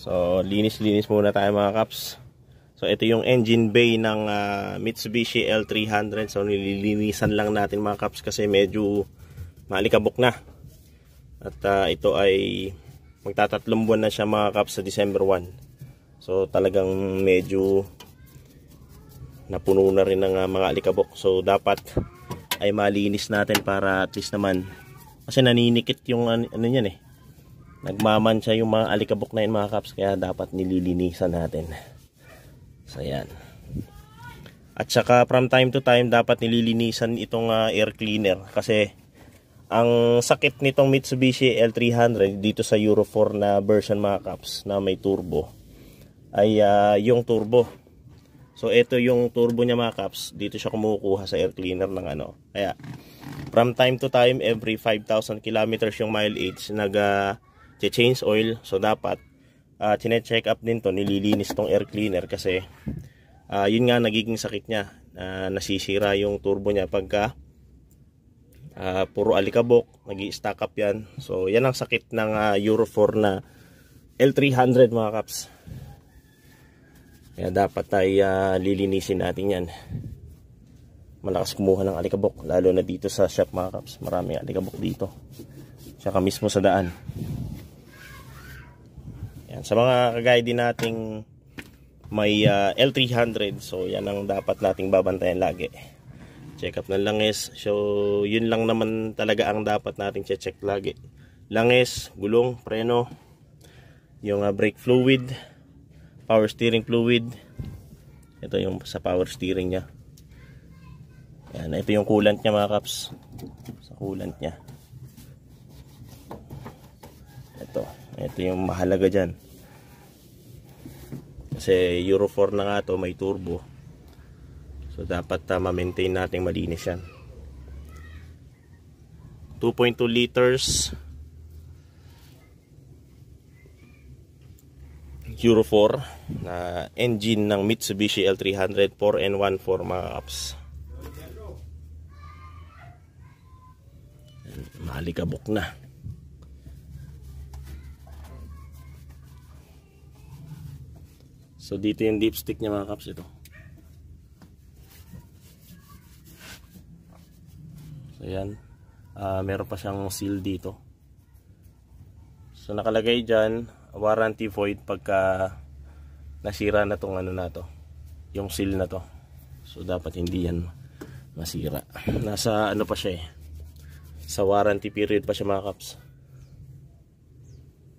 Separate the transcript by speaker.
Speaker 1: So linis-linis muna tayo mga kaps. So ito yung engine bay ng Mitsubishi L300. So nililinisan lang natin mga kaps kasi medyo maalikabok na. At ito ay magtatatlong buwan na siya mga kaps sa December 1. So talagang medyo napuno na rin ng mga alikabok. So dapat ay malinis natin para at least naman, kasi naninikit yung ano yan nagmamansya yung mga alikabok na yun mga kaps, kaya dapat nililinisan natin. So yan. At saka from time to time dapat nililinisan itong air cleaner, kasi ang sakit nitong Mitsubishi L300 dito sa Euro 4 na version mga kaps na may turbo ay yung turbo. So ito yung turbo niya mga kaps, dito siya kumukuha sa air cleaner ng ano. Kaya from time to time, every 5,000 kilometers yung mileage, nag-change oil. So dapat chine-check up din to, nililinis tong air cleaner, kasi yun nga nagiging sakit niya. Nasisira yung turbo niya pagka puro alikabok, nag-i-stack up yan. So yan ang sakit ng Euro 4 na L300 mga kaps. Kaya dapat tayo lilinisin natin yan. Malakas kumuha ng alikabok, lalo na dito sa shop mga kaps. Maraming alikabok dito, tsaka mismo sa daan. Yan. Sa mga kagaya din nating may L300, so yan ang dapat nating babantayan lagi. Check up ng langis. So yun lang naman talaga ang dapat nating check lagi. Langis, gulong, preno, yung brake fluid, power steering fluid. Ito yung sa power steering nya. Yan, ito yung coolant nya mga kaps. Sa coolant nya. Ito yung mahalaga dyan. Kasi Euro 4 na nga to, may turbo. So dapat ma-maintain natin malinis yan. 2.2 liters Euro 4 na engine ng Mitsubishi L300, 4N14 mga kaps. Maalikabok na. So dito yung dipstick niya mga kaps, ito. So yan, meron pa siyang seal dito. So nakalagay dyan, warranty void pagka nasira na tong ano na to, yung seal na to. So dapat hindi yan masira. Nasa ano pa siya sa warranty period pa siya mga kaps.